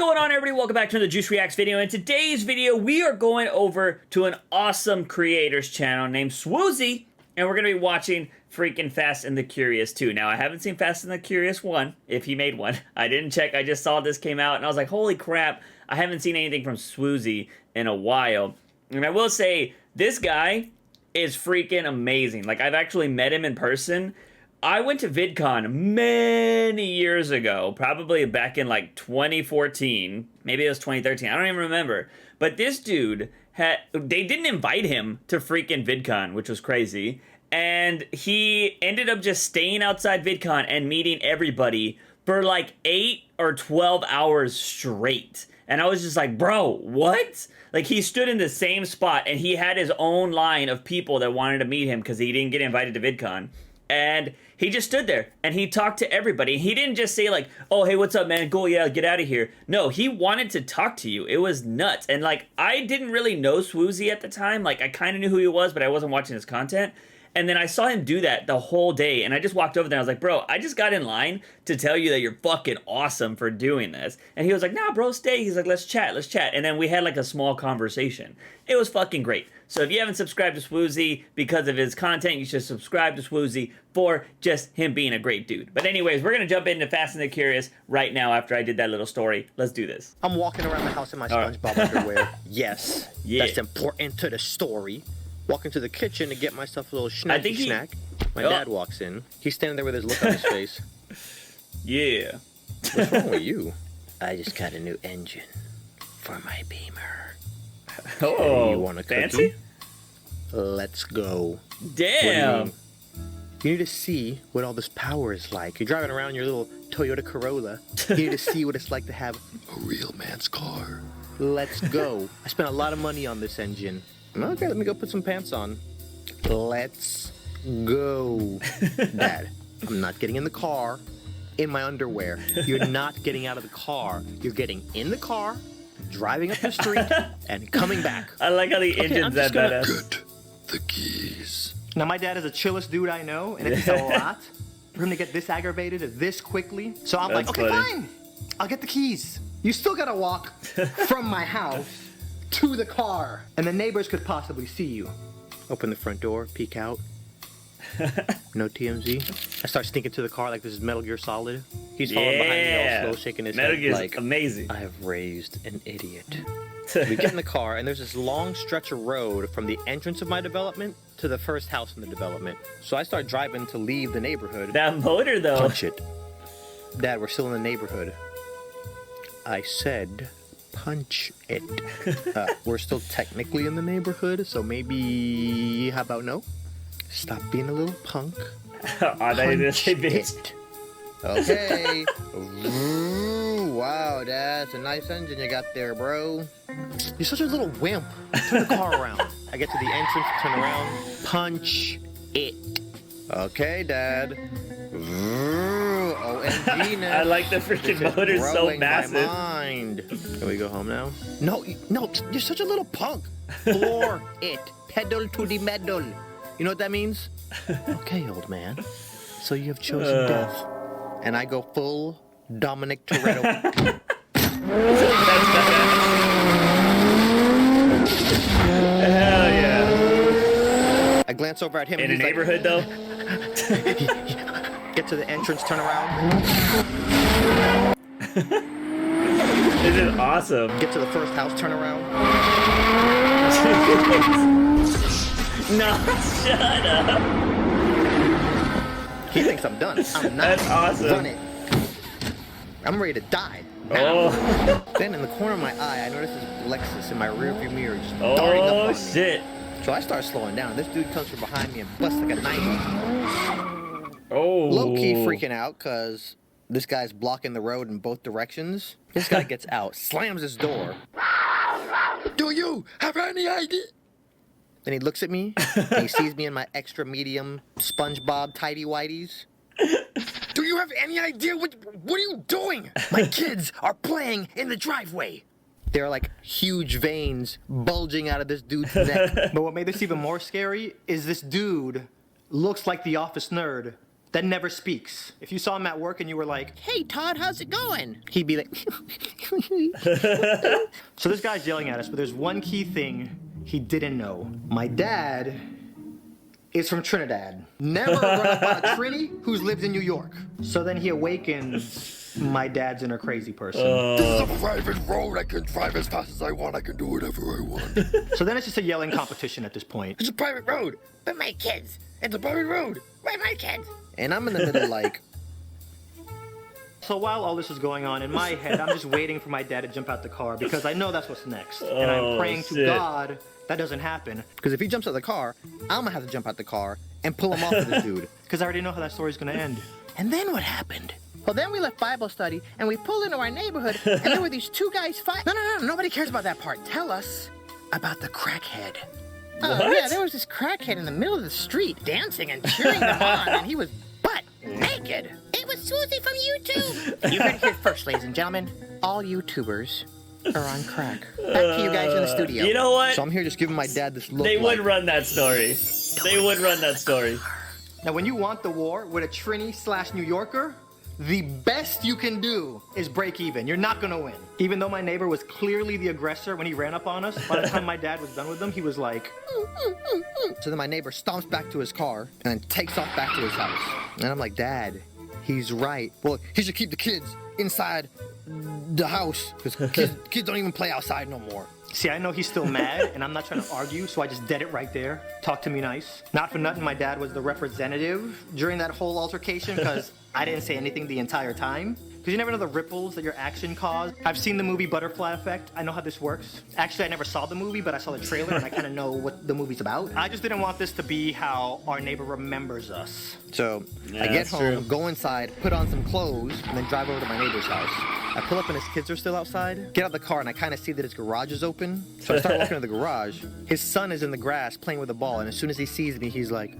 going on, everybody? Welcome back to the Juice Reacts video. In today's video, we are going over to an awesome creator's channel named Swoozie, and we're going to be watching freaking Fast and the Curious 2. Now, I haven't seen Fast and the Curious 1, if he made one. I didn't check. I just saw this came out, and I was like, holy crap, I haven't seen anything from Swoozie in a while. And I will say, this guy is freaking amazing. Like, I've actually met him in person. I went to VidCon many years ago, probably back in like 2014, maybe it was 2013, I don't even remember. But this dude they didn't invite him to freaking VidCon, which was crazy. And he ended up just staying outside VidCon and meeting everybody for like 8 or 12 hours straight. And I was just like, bro, what? Like, he stood in the same spot and he had his own line of people that wanted to meet him because he didn't get invited to VidCon. And he just stood there and he talked to everybody. He didn't just say like, oh, hey, what's up, man? Go, yeah, get out of here. No, he wanted to talk to you. It was nuts. And like, I didn't really know Swoozie at the time. Like, I kind of knew who he was, but I wasn't watching his content. And then I saw him do that the whole day. And I just walked over there. I was like, bro, I just got in line to tell you that you're fucking awesome for doing this. And he was like, nah, bro, stay. He's like, let's chat, let's chat. And then we had like a small conversation. It was fucking great. So if you haven't subscribed to Swoozie because of his content, you should subscribe to Swoozie for just him being a great dude. But anyways, we're going to jump into Fast and the Curious right now after I did that little story. Let's do this. I'm walking around the house in my SpongeBob underwear. Yes, yeah. That's important to the story. Walking to the kitchen to get myself a little snack. My dad walks in. He's standing there with his look on his face. Yeah. What's wrong with you? I just got a new engine for my Beamer. Oh, you want a cookie? fancy? Let's go. Damn. You need to see what all this power is like. You're driving around your little Toyota Corolla. You need to see what it's like to have a real man's car. Let's go. I spent a lot of money on this engine. Okay, let me go put some pants on. Let's go. Dad, I'm not getting in the car in my underwear. You're not getting out of the car. You're getting in the car, driving up the street, and coming back. I like how the engine's that badass. Get the keys. Now, my dad is the chillest dude I know, and it's a lot for him to get this aggravated this quickly. So I'm like, okay, fine. I'll get the keys. You still gotta walk from my house to the car, and the neighbors could possibly see you. Open the front door, peek out. No TMZ. I start sneaking to the car like this is Metal Gear Solid. He's following behind me, all slow, shaking his Metal head. Gear's like, amazing. I have raised an idiot. We get in the car, and there's this long stretch of road from the entrance of my development to the first house in the development. So I start driving to leave the neighborhood. That motor, though. Punch it. Dad, we're still in the neighborhood. I said, punch it. We're still technically in the neighborhood, so maybe, how about no? Stop being a little punk. I thought you were gonna say bitch. It. Okay. Ooh, wow, Dad, it's a nice engine you got there, bro. You're such a little wimp. Turn the car around. I get to the entrance, turn around, punch it. Okay, Dad. OMG now. I like the freaking motor so massive. My mind. Can we go home now? No, you're such a little punk. Floor it. Pedal to the metal. You know what that means? Okay, old man. So you have chosen death. And I go full Dominic Toretto. Hell yeah. I glance over at him. In a neighborhood, though? Get to the entrance, turn around. This is awesome. Get to the first house, turn around. No, shut up. He thinks I'm done. I'm not. That's awesome. Run it. I'm ready to die. Oh. Then in the corner of my eye, I notice this Lexus in my rearview mirror just darting up on me. Shit. So I start slowing down. This dude comes from behind me and busts like a knife. Oh. Low-key freaking out because this guy's blocking the road in both directions. This guy gets out, slams his door. Do you have any idea? Then he looks at me, and he sees me in my extra medium SpongeBob tidy whities. Do you have any idea what are you doing? My kids are playing in the driveway. There are like huge veins bulging out of this dude's neck. But what made this even more scary is this dude looks like the office nerd. that never speaks. If you saw him at work and you were like, "Hey Todd, how's it going?" He'd be like, So this guy's yelling at us, but there's one key thing he didn't know. My dad is from Trinidad. Never run up on a Trini who's lived in New York. So then he awakens my dad's inner crazy person. This is a private road. I can drive as fast as I want. I can do whatever I want. So then it's just a yelling competition at this point. It's a private road. But my kids. It's a private road. Where my kids? And I'm in the middle like... So while all this is going on, in my head, I'm just waiting for my dad to jump out the car because I know that's what's next. And I'm praying to God that doesn't happen. Because if he jumps out the car, I'm gonna have to jump out the car and pull him off of this dude. Because I already know how that story's gonna end. And then what happened? Well, then we left Bible study and we pulled into our neighborhood and there were these two guys fighting. No, nobody cares about that part. Tell us about the crackhead. Oh, yeah, there was this crackhead in the middle of the street dancing and cheering them on, and he was butt naked. It was Swoozie from YouTube. You heard it here first, ladies and gentlemen. All YouTubers are on crack. Back to you guys in the studio. You know what? So I'm here just giving my dad this look. They would run that story. They would run that story. Now, when you want the war with a Trini/New Yorker, the best you can do is break even. You're not gonna win. Even though my neighbor was clearly the aggressor when he ran up on us, by the time my dad was done with him, he was like... So then my neighbor stomps back to his car and then takes off back to his house. And I'm like, Dad, he's right. Well, he should keep the kids inside the house because kids don't even play outside no more. See, I know he's still mad, and I'm not trying to argue, so I just dead it right there. Talk to me nice. Not for nothing, my dad was the representative during that whole altercation, because I didn't say anything the entire time. Because you never know the ripples that your action caused. I've seen the movie Butterfly Effect. I know how this works. Actually, I never saw the movie, but I saw the trailer, and I kind of know what the movie's about. I just didn't want this to be how our neighbor remembers us. So, I get home, go inside, put on some clothes, and then drive over to my neighbor's house. I pull up and his kids are still outside. Get out of the car and I kind of see that his garage is open. So I start walking to the garage. His son is in the grass playing with a ball, and as soon as he sees me, he's like...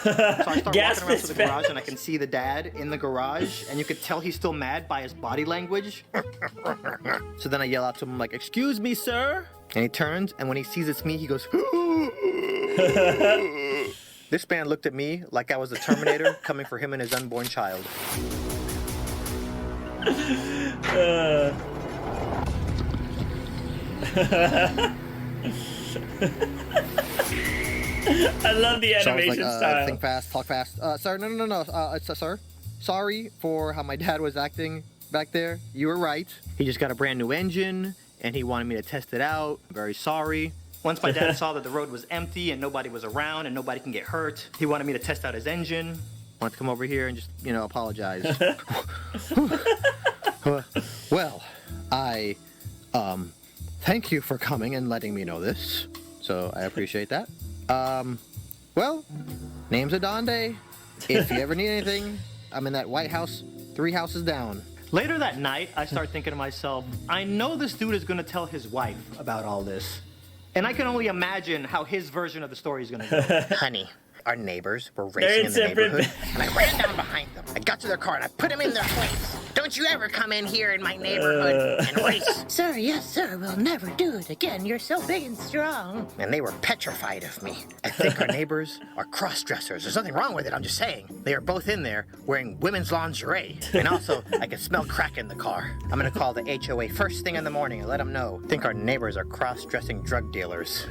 So I start walking around to the garage and I can see the dad in the garage, and you could tell he's still mad by his body language. So then I yell out to him like, "Excuse me, sir?" And he turns, and when he sees it's me, he goes... This man looked at me like I was the Terminator coming for him and his unborn child. I love the animation style. Think fast, talk fast. Sir, no. Sir, sorry for how my dad was acting back there. You were right. He just got a brand new engine, and he wanted me to test it out. I'm very sorry. Once my dad saw that the road was empty and nobody was around and nobody can get hurt, he wanted me to test out his engine. Wanted to come over here and just, apologize. Well, I, thank you for coming and letting me know this. So I appreciate that. Well, name's Adonde. If you ever need anything, I'm in that White House 3 houses down. Later that night, I start thinking to myself, I know this dude is gonna tell his wife about all this. And I can only imagine how his version of the story is gonna go. Honey, our neighbors were racing in the neighborhood, and I ran down behind them. I got to their car and I put them in their place. Don't you ever come in here in my neighborhood and race. Sir, yes, sir, we'll never do it again. You're so big and strong. And they were petrified of me. I think our neighbors are cross-dressers. There's nothing wrong with it, I'm just saying. They are both in there wearing women's lingerie. And also, I can smell crack in the car. I'm gonna call the HOA first thing in the morning and let them know. I think our neighbors are cross-dressing drug dealers.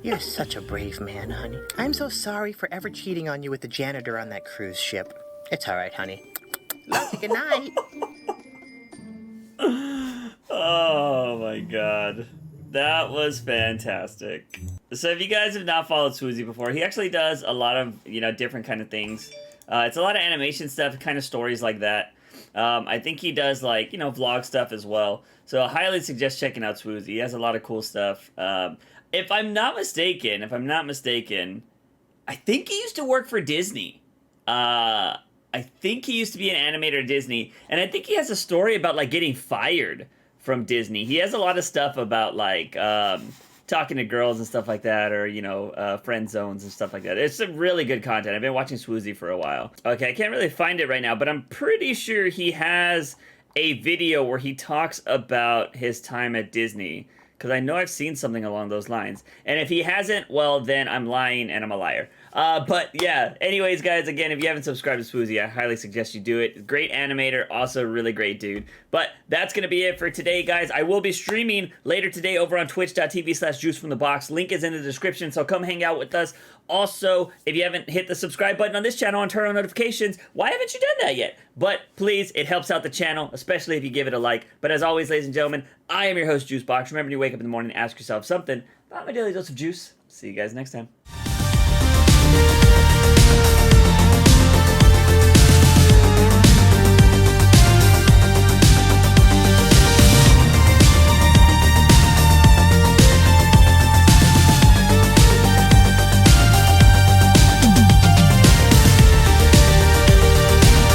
You're such a brave man, honey. I'm so sorry for ever cheating on you with the janitor on that cruise ship. It's all right, honey. Love you, good night. Oh my god. That was fantastic. So if you guys have not followed Swoozie before, he actually does a lot of, different kind of things. It's a lot of animation stuff, kind of stories like that. I think he does vlog stuff as well. So I highly suggest checking out Swoozie. He has a lot of cool stuff. If I'm not mistaken, I think he used to work for Disney. I think he used to be an animator at Disney, and I think he has a story about getting fired from Disney. He has a lot of stuff about talking to girls and stuff like that, or friend zones and stuff like that. It's some really good content. I've been watching Swoozie for a while. Okay, I can't really find it right now, but I'm pretty sure he has a video where he talks about his time at Disney. because I know I've seen something along those lines. And if he hasn't, well, then I'm lying and I'm a liar. But yeah, anyways, guys, again, if you haven't subscribed to Swoozie, I highly suggest you do it. Great animator, also really great dude. But that's going to be it for today, guys. I will be streaming later today over on twitch.tv/JUICEfromtheBOX. Link is in the description, so come hang out with us. Also, if you haven't hit the subscribe button on this channel and turn on notifications, why haven't you done that yet? But please, it helps out the channel, especially if you give it a like. But as always, ladies and gentlemen, I am your host, JUICEbox. Remember, when you wake up in the morning, ask yourself something about my daily dose of juice. See you guys next time.